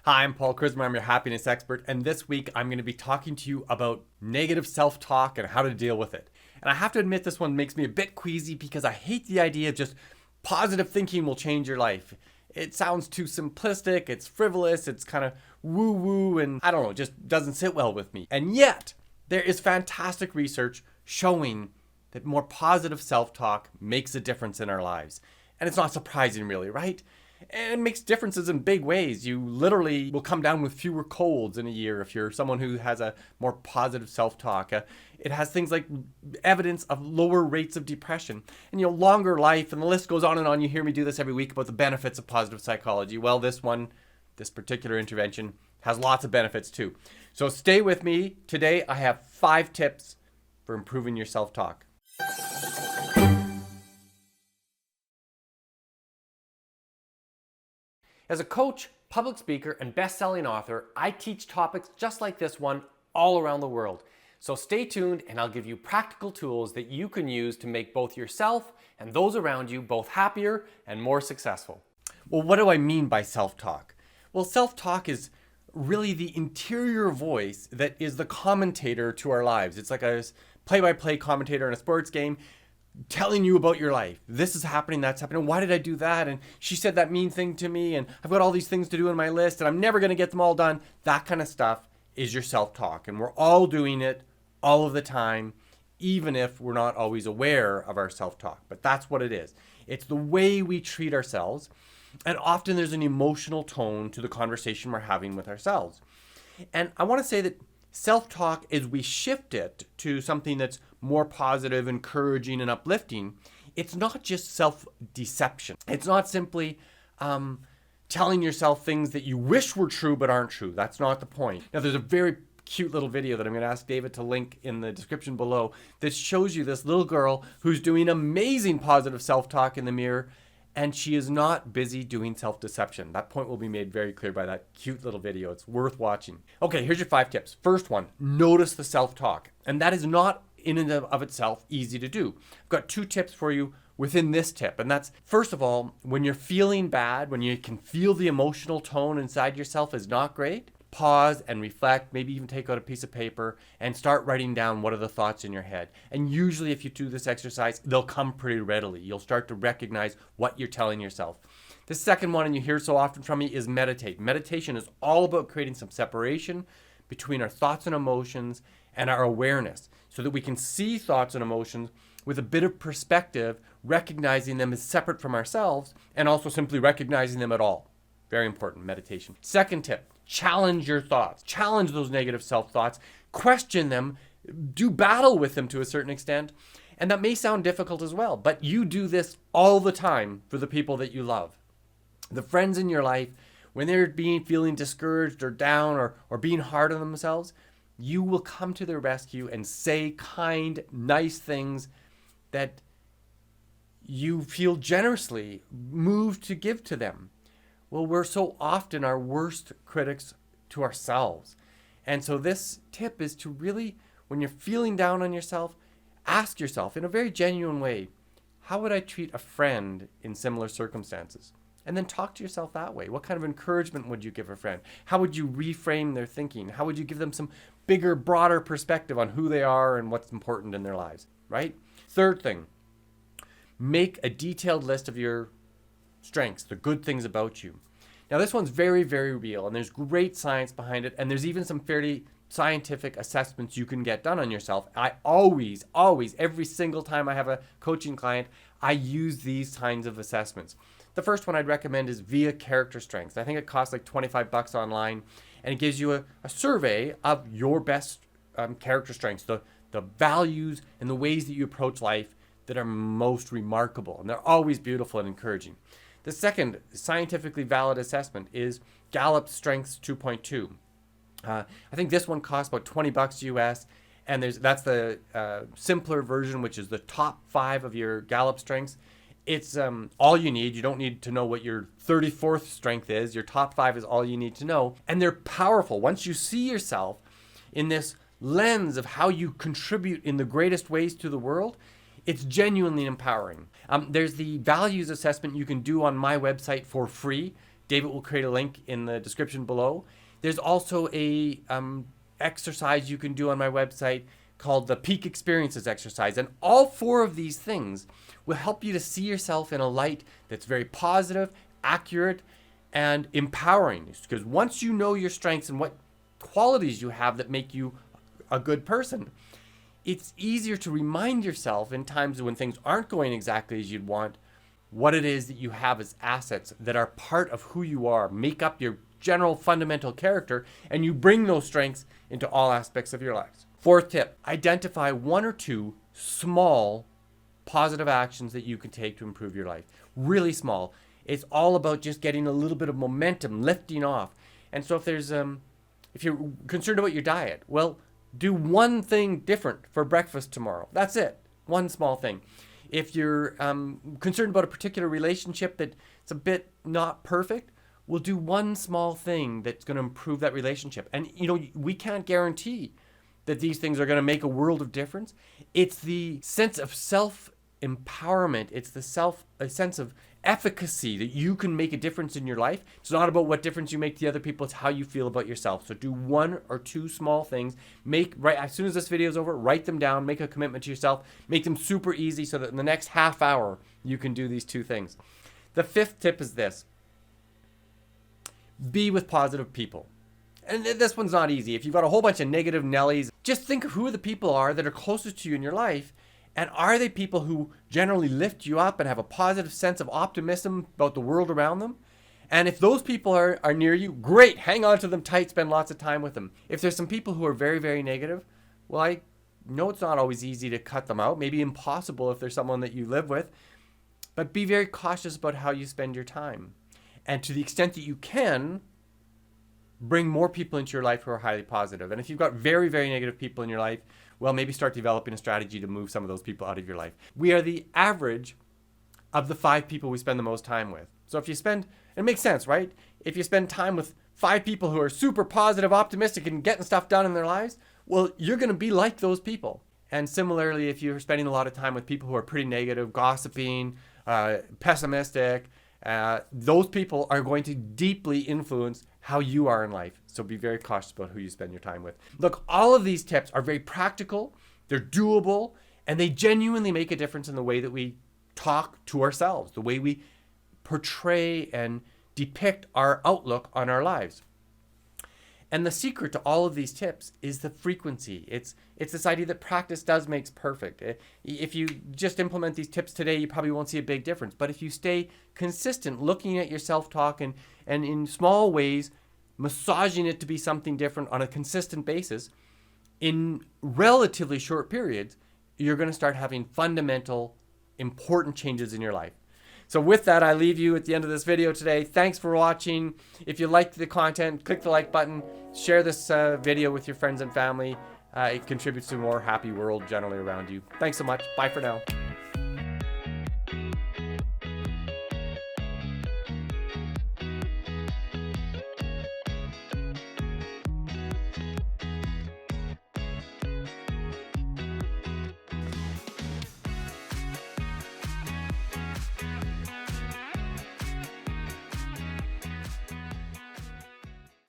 Hi, I'm Paul Krizmer. I'm your happiness expert, and this week I'm going to be talking to you about negative self-talk and how to deal with it. And I have to admit, this one makes me a bit queasy because I hate the idea of just positive thinking will change your life. It sounds too simplistic, it's frivolous, it's kind of woo-woo, and I don't know, it just doesn't sit well with me. And yet, there is fantastic research showing that more positive self-talk makes a difference in our lives. And it's not surprising, really, right? And it makes differences in big ways. You literally will come down with fewer colds in a year if you're someone who has a more positive self-talk. It has things like evidence of lower rates of depression and, longer life, and the list goes on and on. You hear me do this every week about the benefits of positive psychology. Well, this particular intervention has lots of benefits too. So stay with me. Today I have 5 tips for improving your self-talk. As a coach, public speaker, and best-selling author, I teach topics just like this one all around the world. So stay tuned and I'll give you practical tools that you can use to make both yourself and those around you both happier and more successful. Well, what do I mean by self-talk? Well, self-talk is really the interior voice that is the commentator to our lives. It's like a play-by-play commentator in a sports game, telling you about your life. This is happening, that's happening. Why did I do that? And she said that mean thing to me, and I've got all these things to do in my list, and I'm never going to get them all done. That kind of stuff is your self-talk, and we're all doing it all of the time, even if we're not always aware of our self-talk. But that's what it is. It's the way we treat ourselves, and often there's an emotional tone to the conversation we're having with ourselves. And I want to say that self-talk, as we shift it to something that's more positive, encouraging, and uplifting, it's not just self-deception. It's not simply telling yourself things that you wish were true but aren't true. That's not the point. Now, there's a very cute little video that I'm going to ask David to link in the description below that shows you this little girl who's doing amazing positive self-talk in the mirror, and she is not busy doing self-deception. That point will be made very clear by that cute little video. It's worth watching. Okay, here's your 5 tips. First one, notice the self-talk. And that is not in and of itself easy to do. I've got 2 tips for you within this tip. And that's, first of all, when you're feeling bad, when you can feel the emotional tone inside yourself is not great, pause and reflect, maybe even take out a piece of paper and start writing down what are the thoughts in your head. And usually if you do this exercise, they'll come pretty readily. You'll start to recognize what you're telling yourself. The second one, and you hear so often from me, is meditate. Meditation is all about creating some separation between our thoughts and emotions and our awareness so that we can see thoughts and emotions with a bit of perspective, recognizing them as separate from ourselves and also simply recognizing them at all. Very important, meditation. Second tip, challenge your thoughts. Challenge those negative self-thoughts. Question them. Do battle with them to a certain extent. And that may sound difficult as well, but you do this all the time for the people that you love. The friends in your life, when they're feeling discouraged or down or being hard on themselves, you will come to their rescue and say kind, nice things that you feel generously moved to give to them. Well, we're so often our worst critics to ourselves. And so this tip is to really, when you're feeling down on yourself, ask yourself in a very genuine way, how would I treat a friend in similar circumstances? And then talk to yourself that way. What kind of encouragement would you give a friend? How would you reframe their thinking? How would you give them some bigger, broader perspective on who they are and what's important in their lives, right? Third thing, make a detailed list of your strengths, the good things about you. Now this one's very, very real, and there's great science behind it, and there's even some fairly scientific assessments you can get done on yourself. I always, every single time I have a coaching client, I use these kinds of assessments. The first one I'd recommend is via Character Strengths. I think it costs like $25 online, and it gives you a survey of your best character strengths, the values and the ways that you approach life that are most remarkable, and they're always beautiful and encouraging. The second scientifically valid assessment is Gallup Strengths 2.2. I think this one costs about $20 US, and that's the simpler version, which is the top 5 of your Gallup strengths. It's all you need. You don't need to know what your 34th strength is. Your top 5 is all you need to know, and they're powerful. Once you see yourself in this lens of how you contribute in the greatest ways to the world, it's genuinely empowering. There's the values assessment you can do on my website for free. David will create a link in the description below. There's also a exercise you can do on my website called the Peak Experiences exercise. And all 4 of these things will help you to see yourself in a light that's very positive, accurate, and empowering. Because once you know your strengths and what qualities you have that make you a good person, it's easier to remind yourself in times when things aren't going exactly as you'd want, what it is that you have as assets that are part of who you are, make up your general fundamental character, and you bring those strengths into all aspects of your lives. 4th tip, identify 1 or 2 small positive actions that you can take to improve your life. Really small. It's all about just getting a little bit of momentum, lifting off. And so if you're concerned about your diet, well, do 1 thing different for breakfast tomorrow. That's it. 1 small thing. If you're concerned about a particular relationship that's a bit not perfect, we'll do 1 small thing that's going to improve that relationship. And, we can't guarantee that these things are going to make a world of difference. It's the sense of self-empowerment. It's a sense of efficacy that you can make a difference in your life. It's not about what difference you make to other people. It's how you feel about yourself. So do 1 or 2 small things. As soon as this video is over, write them down. Make a commitment to yourself. Make them super easy so that in the next half hour, you can do these 2 things. The 5th tip is this. Be with positive people. And this one's not easy. If you've got a whole bunch of negative Nellies, just think of who the people are that are closest to you in your life. And are they people who generally lift you up and have a positive sense of optimism about the world around them? And if those people are near you, great, hang on to them tight, spend lots of time with them. If there's some people who are very, very negative, well, I know it's not always easy to cut them out, maybe impossible if there's someone that you live with, but be very cautious about how you spend your time. And to the extent that you can, bring more people into your life who are highly positive. And if you've got very, very negative people in your life, well, maybe start developing a strategy to move some of those people out of your life. We are the average of the 5 people we spend the most time with. So if you spend, it makes sense, right? If you spend time with 5 people who are super positive, optimistic, and getting stuff done in their lives, well, you're going to be like those people. And similarly, if you're spending a lot of time with people who are pretty negative, gossiping, pessimistic, those people are going to deeply influence how you are in life. So be very cautious about who you spend your time with. Look, all of these tips are very practical, they're doable, and they genuinely make a difference in the way that we talk to ourselves, the way we portray and depict our outlook on our lives. And the secret to all of these tips is the frequency. It's this idea that practice does makes perfect. If you just implement these tips today, you probably won't see a big difference. But if you stay consistent, looking at your self-talk and in small ways, massaging it to be something different on a consistent basis, in relatively short periods, you're going to start having fundamental, important changes in your life. So with that, I leave you at the end of this video today. Thanks for watching. If you liked the content, click the like button, share this video with your friends and family. It contributes to a more happy world generally around you. Thanks so much. Bye for now.